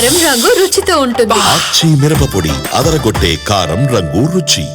కారం రంగు రుచితో ఉంటుంది. ఆచి మిరపపొడి అదరగొట్టే కారం రంగు రుచి.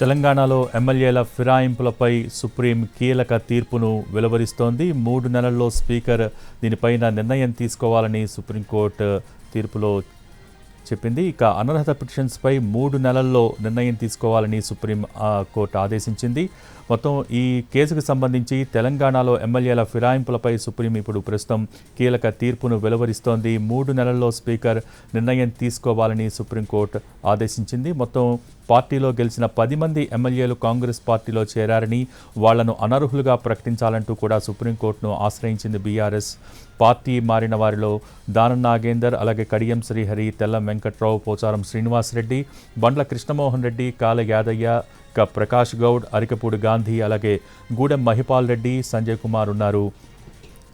తెలంగాణలో ఎమ్మెల్యేల ఫిరాయింపులపై సుప్రీం కీలక తీర్పును వెలువరిస్తోంది. 3 నెలల్లో స్పీకర్ దీనిపైన నిర్ణయం తీసుకోవాలని సుప్రీంకోర్టు తీర్పులో చెప్పింది. ఇక అనర్హత పిటిషన్స్పై 3 నెలల్లో నిర్ణయం తీసుకోవాలని సుప్రీం కోర్టు ఆదేశించింది. మొత్తం ఈ కేసుకు సంబంధించి తెలంగాణలో ఎమ్మెల్యేల ఫిరాయింపులపై సుప్రీం ఇప్పుడు ప్రస్తుతం కీలక తీర్పును వెలువరిస్తోంది. 3 నెలల్లో స్పీకర్ నిర్ణయం తీసుకోవాలని సుప్రీంకోర్టు ఆదేశించింది. మొత్తం పార్టీలో గెలిచిన 10 మంది ఎమ్మెల్యేలు కాంగ్రెస్ పార్టీలో చేరారని, వాళ్లను అనర్హులుగా ప్రకటించాలంటూ కూడా సుప్రీంకోర్టును ఆశ్రయించింది బీఆర్ఎస్. పార్టీ మారిన వారిలో దానం నాగేందర్, అలాగే కడియం శ్రీహరి, తెల్లం వెంకట్రావు, పోచారం శ్రీనివాసరెడ్డి, బండ్ల కృష్ణమోహన్ రెడ్డి, కాల యాదయ్య, ప్రకాష్ గౌడ్, అరికపూడి గాంధీ, అలాగే గూడెం మహిపాల్ రెడ్డి, సంజయ్ కుమార్ ఉన్నారు.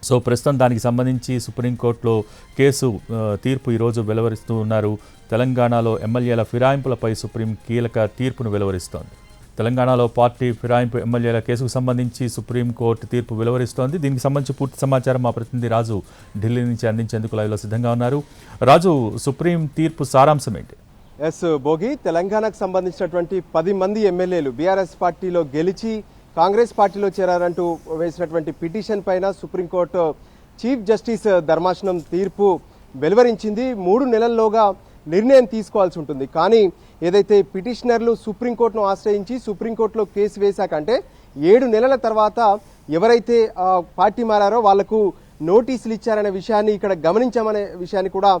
సో ప్రస్తుతం దానికి సంబంధించి సుప్రీంకోర్టులో కేసు తీర్పు ఈరోజు వెలువరిస్తూ ఉన్నారు. తెలంగాణలో ఎమ్మెల్యేల ఫిరాయింపులపై సుప్రీం కీలక తీర్పును వెలువరిస్తోంది. తెలంగాణలో పార్టీ ఫిరాయింపు ఎమ్మెల్యేల కేసుకు సంబంధించి సుప్రీంకోర్టు తీర్పు వెలువరిస్తోంది. దీనికి సంబంధించి పూర్తి సమాచారం మా ప్రతినిధి రాజు ఢిల్లీ నుంచి అందించేందుకు లైవ్లో సిద్ధంగా ఉన్నారు. రాజు, సుప్రీం తీర్పు సారాంశం ఏంటి? భోగి, తెలంగాణకు సంబంధించినటువంటి 10 మంది ఎమ్మెల్యేలు బీఆర్ఎస్ పార్టీలో గెలిచి కాంగ్రెస్ పార్టీలో చేరారంటూ వేసినటువంటి పిటిషన్ పైన సుప్రీంకోర్టు చీఫ్ జస్టిస్ ధర్మాసనం తీర్పు వెలువరించింది. 3 నెలల్లోగా నిర్ణయం తీసుకోవాల్సి ఉంటుంది. కానీ ఏదైతే పిటిషనర్లు సుప్రీంకోర్టును ఆశ్రయించి సుప్రీంకోర్టులో కేసు వేశాకంటే 7 నెలల తర్వాత ఎవరైతే పార్టీ మారారో వాళ్లకు నోటీసులు ఇచ్చారనే విషయాన్ని ఇక్కడ గమనించామనే విషయాన్ని కూడా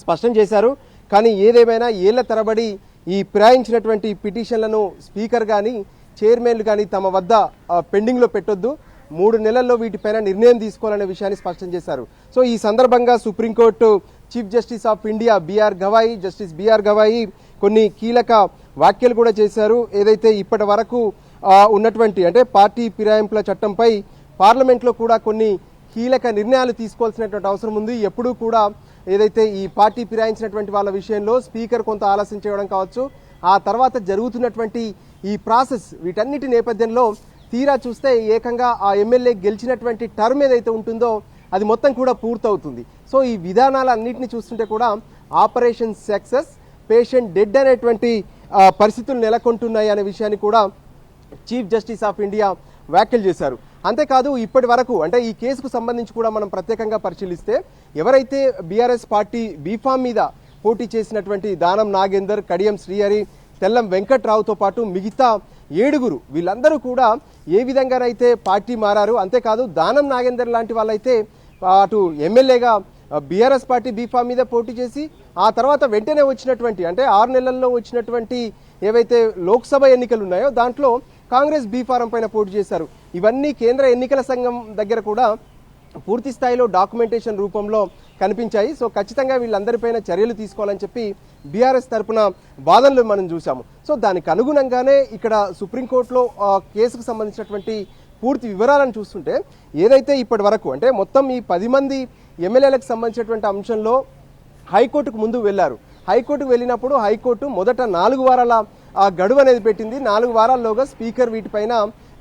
స్పష్టం చేశారు. కానీ ఏదేమైనా ఏళ్ల తరబడి ఈ ఫిరాయించినటువంటి పిటిషన్లను స్పీకర్ కానీ చైర్మన్లు కానీ తమ వద్ద పెండింగ్లో పెట్టొద్దు, 3 నెలల్లో వీటిపైన నిర్ణయం తీసుకోవాలనే విషయాన్ని స్పష్టం చేశారు. సో ఈ సందర్భంగా supreme court chief justice of India justice B R Gavai కీలక వ్యాఖ్యలు కూడా చేశారు. ఏదైతే ఇప్పటి వరకు ఉన్నటువంటి అంటే పార్టీ ఫిరాయింపుల చట్టంపై పార్లమెంట్లో కూడా కొన్ని కీలక నిర్ణయాలు తీసుకోవాల్సినటువంటి అవసరం ఉంది. ఎప్పుడూ కూడా ఏదైతే ఈ పార్టీ ఫిరాయించినటువంటి వాళ్ళ విషయంలో స్పీకర్ కొంత ఆలస్యం చేయడం కావచ్చు, ఆ తర్వాత జరుగుతున్నటువంటి ఈ ప్రాసెస్ వీటన్నిటి నేపథ్యంలో తీరా చూస్తే ఏకంగా ఆ ఎమ్మెల్యే గెలిచినటువంటి టర్మ్ ఏదైతే ఉంటుందో అది మొత్తం కూడా పూర్తవుతుంది. సో ఈ విధానాలన్నింటినీ చూస్తుంటే కూడా ఆపరేషన్ సక్సెస్, పేషెంట్ డెడ్ అనేటువంటి పరిస్థితులు నెలకొంటున్నాయి అనే విషయాన్ని కూడా చీఫ్ జస్టిస్ ఆఫ్ ఇండియా వ్యాఖ్యలు చేశారు. అంతేకాదు ఇప్పటి వరకు అంటే ఈ కేసుకు సంబంధించి కూడా మనం ప్రత్యేకంగా పరిశీలిస్తే ఎవరైతే బీఆర్ఎస్ పార్టీ బీఫామ్ మీద పోటీ చేసినటువంటి దానం నాగేందర్, కడియం శ్రీహరి, తెల్లం వెంకట్రావుతో పాటు మిగతా 7 వీళ్ళందరూ కూడా ఏ విధంగానైతే పార్టీ మారారు. అంతేకాదు దానం నాగేందర్ లాంటి వాళ్ళైతే అటు ఎమ్మెల్యేగా బీఆర్ఎస్ పార్టీ బీఫామ్ మీద పోటీ చేసి ఆ తర్వాత వెంటనే వచ్చినటువంటి అంటే 6 నెలల్లో వచ్చినటువంటి ఏవైతే లోక్సభ ఎన్నికలు ఉన్నాయో దాంట్లో కాంగ్రెస్ బీఫారం పైన పోటీ చేశారు. ఇవన్నీ కేంద్ర ఎన్నికల సంఘం దగ్గర కూడా పూర్తి స్థాయిలో డాక్యుమెంటేషన్ రూపంలో కనిపించాయి. సో ఖచ్చితంగా వీళ్ళందరిపైన చర్యలు తీసుకోవాలని చెప్పి బీఆర్ఎస్ తరఫున వాదనలు మనం చూసాము. సో దానికి అనుగుణంగానే ఇక్కడ సుప్రీంకోర్టులో కేసుకు సంబంధించినటువంటి పూర్తి వివరాలను చూస్తుంటే ఏదైతే ఇప్పటి వరకు అంటే మొత్తం ఈ 10 మంది ఎమ్మెల్యేలకు సంబంధించినటువంటి అంశంలో హైకోర్టుకు ముందు వెళ్లారు. హైకోర్టుకు వెళ్ళినప్పుడు హైకోర్టు మొదట 4 వారాల గడువు అనేది పెట్టింది. 4 వారాల్లోగా స్పీకర్ వీటిపైన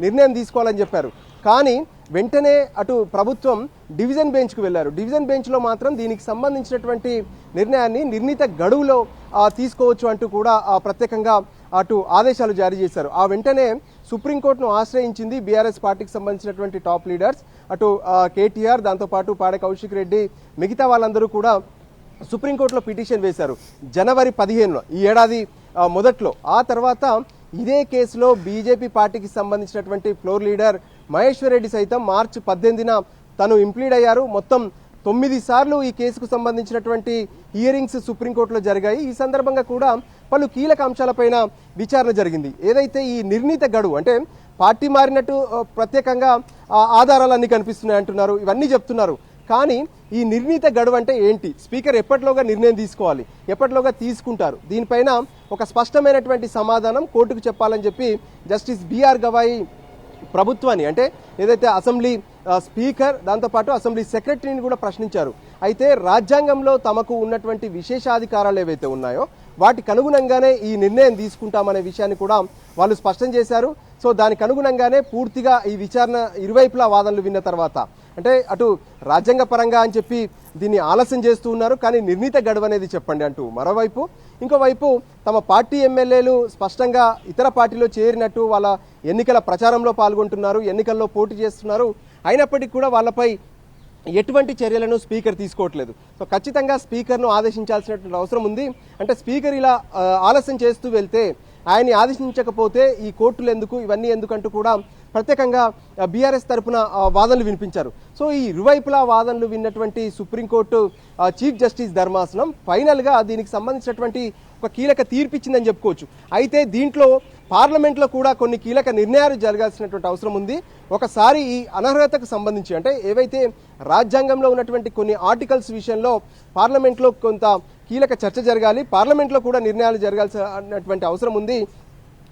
నిర్ణయం తీసుకోవాలని చెప్పారు. కానీ వెంటనే అటు ప్రభుత్వం డివిజన్ బెంచ్కు వెళ్లారు. డివిజన్ బెంచ్లో మాత్రం దీనికి సంబంధించినటువంటి నిర్ణయాన్ని నిర్ణీత గడువులో తీసుకోవచ్చు అంటూ కూడా ప్రత్యేకంగా అటు ఆదేశాలు జారీ చేశారు. ఆ వెంటనే సుప్రీంకోర్టును ఆశ్రయించింది బీఆర్ఎస్ పార్టీకి సంబంధించినటువంటి టాప్ లీడర్స్, అటు కేటీఆర్, దాంతోపాటు పాడే కౌశిక్ రెడ్డి, మిగతా వాళ్ళందరూ కూడా సుప్రీంకోర్టులో పిటిషన్ వేశారు జనవరి 15 ఈ ఏడాది మొదట్లో. ఆ తర్వాత ఇదే కేసులో బీజేపీ పార్టీకి సంబంధించినటువంటి ఫ్లోర్ లీడర్ మహేశ్వర్ రెడ్డి సైతం మార్చి 18న తను ఇంప్లీడ్ అయ్యారు. మొత్తం 9 సార్లు ఈ కేసుకు సంబంధించినటువంటి హియరింగ్స్ సుప్రీంకోర్టులో జరిగాయి. ఈ సందర్భంగా కూడా పలు కీలక అంశాలపైన విచారణ జరిగింది. ఏదైతే ఈ నిర్ణీత గడువు అంటే పార్టీ మారినట్టు ప్రత్యేకంగా ఆధారాలన్నీ కనిపిస్తున్నాయి అంటున్నారు, ఇవన్నీ చెప్తున్నారు. కానీ ఈ నిర్ణీత గడువు అంటే ఏంటి, స్పీకర్ ఎప్పటిలోగా నిర్ణయం తీసుకోవాలి, ఎప్పటిలోగా తీసుకుంటారు, దీనిపైన ఒక స్పష్టమైనటువంటి సమాధానం కోర్టుకు చెప్పాలని చెప్పి జస్టిస్ బిఆర్ గవాయి ప్రభుత్వాన్ని అంటే ఏదైతే అసెంబ్లీ స్పీకర్ దాంతోపాటు అసెంబ్లీ సెక్రటరీని కూడా ప్రశ్నించారు. అయితే రాజ్యాంగంలో తమకు ఉన్నటువంటి విశేషాధికారాలు ఏవైతే ఉన్నాయో వాటికి అనుగుణంగానే ఈ నిర్ణయం తీసుకుంటామనే విషయాన్ని కూడా వాళ్ళు స్పష్టం చేశారు. సో దానికి అనుగుణంగానే పూర్తిగా ఈ విచారణ ఇరువైపులా వాదనలు విన్న తర్వాత అంటే అటు రాజ్యాంగ పరంగా అని చెప్పి దీన్ని ఆలస్యం చేస్తూ ఉన్నారు, కానీ నిర్ణీత గడువు అనేది చెప్పండి అంటూ మరోవైపు, ఇంకోవైపు తమ పార్టీ ఎమ్మెల్యేలు స్పష్టంగా ఇతర పార్టీలో చేరినట్టు వాళ్ళ ఎన్నికల ప్రచారంలో పాల్గొంటున్నారు, ఎన్నికల్లో పోటీ చేస్తున్నారు, అయినప్పటికీ కూడా వాళ్ళపై ఎటువంటి చర్యలను స్పీకర్ తీసుకోవట్లేదు. సో ఖచ్చితంగా స్పీకర్ను ఆదేశించాల్సినటువంటి అవసరం ఉంది. అంటే స్పీకర్ ఇలా ఆలస్యం చేస్తూ వెళ్తే ఆయన్ని ఆదేశించకపోతే ఈ కోర్టులు ఎందుకు, ఇవన్నీ ఎందుకంటూ కూడా ప్రత్యేకంగా బీఆర్ఎస్ తరఫున వాదనలు వినిపించారు. సో ఈ ఇరువైపులా వాదనలు విన్నటువంటి సుప్రీంకోర్టు చీఫ్ జస్టిస్ ధర్మాసనం ఫైనల్గా దీనికి సంబంధించినటువంటి ఒక కీలక తీర్పు ఇచ్చిందని చెప్పుకోవచ్చు. అయితే దీంట్లో పార్లమెంట్లో కూడా కొన్ని కీలక నిర్ణయాలు జరగాల్సినటువంటి అవసరం ఉంది. ఒకసారి ఈ అనర్హతకు సంబంధించి అంటే ఏవైతే రాజ్యాంగంలో ఉన్నటువంటి కొన్ని ఆర్టికల్స్ విషయంలో పార్లమెంట్లో కొంత కీలక చర్చ జరగాలి, పార్లమెంట్లో కూడా నిర్ణయాలు జరగాల్సినటువంటి అవసరం ఉంది.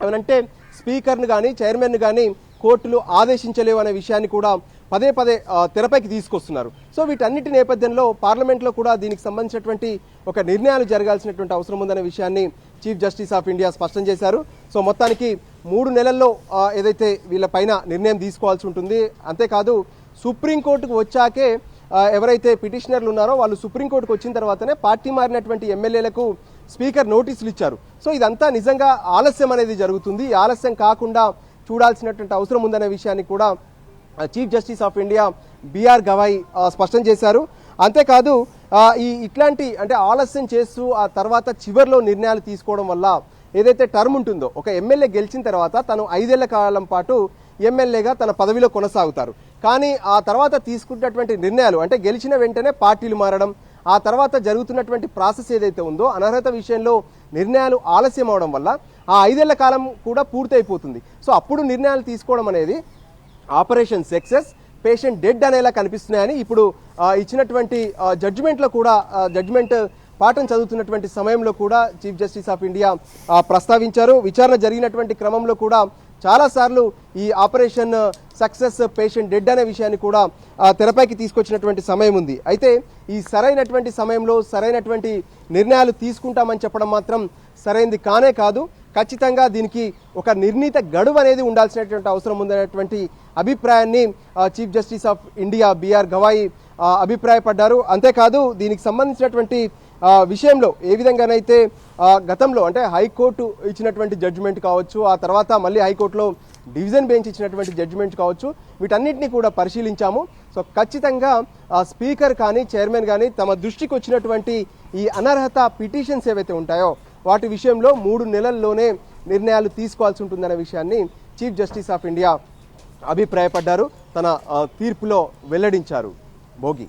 ఏమనంటే స్పీకర్ను కానీ చైర్మన్ను కానీ కోర్టులు ఆదేశించలేవు అనే విషయాన్ని కూడా పదే పదే తెరపైకి తీసుకొస్తున్నారు. సో వీటన్నిటి నేపథ్యంలో పార్లమెంట్లో కూడా దీనికి సంబంధించినటువంటి ఒక నిర్ణయాలు జరగాల్సినటువంటి అవసరం ఉందనే విషయాన్ని చీఫ్ జస్టిస్ ఆఫ్ ఇండియా స్పష్టం చేశారు. సో మొత్తానికి 3 నెలల్లో ఏదైతే వీళ్ళపైన నిర్ణయం తీసుకోవాల్సి ఉంటుంది. అంతేకాదు సుప్రీంకోర్టుకు వచ్చాకే ఎవరైతే పిటిషనర్లు ఉన్నారో వాళ్ళు సుప్రీంకోర్టుకు వచ్చిన తర్వాతనే పార్టీ మారినటువంటి ఎమ్మెల్యేలకు స్పీకర్ నోటీసులు ఇచ్చారు. సో ఇదంతా నిజంగా ఆలస్యం అనేది జరుగుతుంది. ఈ ఆలస్యం కాకుండా చూడాల్సినటువంటి అవసరం ఉందనే విషయాన్ని కూడా chief justice of India B R స్పష్టం చేశారు. అంతేకాదు ఇట్లాంటి అంటే ఆలస్యం చేస్తూ ఆ తర్వాత చివరిలో నిర్ణయాలు తీసుకోవడం వల్ల ఏదైతే టర్మ్ ఉంటుందో ఒక ఎమ్మెల్యే గెలిచిన తర్వాత తను 5 ఏళ్ల కాలం పాటు ఎమ్మెల్యేగా తన పదవిలో కొనసాగుతారు. కానీ ఆ తర్వాత తీసుకున్నటువంటి నిర్ణయాలు అంటే గెలిచిన వెంటనే పార్టీలు మారడం, ఆ తర్వాత జరుగుతున్నటువంటి ప్రాసెస్ ఏదైతే ఉందో అనర్హత విషయంలో నిర్ణయాలు ఆలస్యం అవడం వల్ల ఆ 5 ఏళ్ల కాలం కూడా పూర్తయిపోతుంది. సో అప్పుడు నిర్ణయాలు తీసుకోవడం అనేది ఆపరేషన్ సక్సెస్ పేషెంట్ డెడ్ అనేలా కనిపిస్తున్నాయని ఇప్పుడు ఇచ్చినటువంటి జడ్జిమెంట్లో కూడా జడ్జిమెంట్ పాఠం చదువుతున్నటువంటి సమయంలో కూడా చీఫ్ జస్టిస్ ఆఫ్ ఇండియా ప్రస్తావించారు. విచారణ జరిగినటువంటి క్రమంలో కూడా చాలాసార్లు ఈ ఆపరేషన్ సక్సెస్ పేషెంట్ డెడ్ అనే విషయాన్ని కూడా తెరపైకి తీసుకొచ్చినటువంటి సమయం ఉంది. అయితే ఈ సరైనటువంటి సమయంలో సరైనటువంటి నిర్ణయాలు తీసుకుంటామని చెప్పడం మాత్రం సరైనది కానే కాదు. ఖచ్చితంగా దీనికి ఒక నిర్ణీత గడువు అనేది ఉండాల్సినటువంటి అవసరం ఉందనేటువంటి అభిప్రాయాన్ని chief justice of India B R అభిప్రాయపడ్డారు. అంతేకాదు దీనికి సంబంధించినటువంటి విషయంలో ఏ విధంగానైతే గతంలో అంటే హైకోర్టు ఇచ్చినటువంటి జడ్జిమెంట్ కావచ్చు, ఆ తర్వాత మళ్ళీ హైకోర్టులో డివిజన్ బెంచ్ ఇచ్చినటువంటి జడ్జిమెంట్ కావచ్చు, వీటన్నిటిని కూడా పరిశీలించాము. సో ఖచ్చితంగా స్పీకర్ కానీ చైర్మన్ కానీ తమ దృష్టికి వచ్చినటువంటి ఈ అనర్హత పిటిషన్స్ ఏవైతే ఉంటాయో వాటి విషయంలో 3 నెలల్లోనే నిర్ణయాలు తీసుకోవాల్సి ఉంటుందనే విషయాన్ని చీఫ్ జస్టిస్ ఆఫ్ ఇండియా అభిప్రాయపడ్డారు, తన తీర్పులో వెల్లడించారు. భోగి.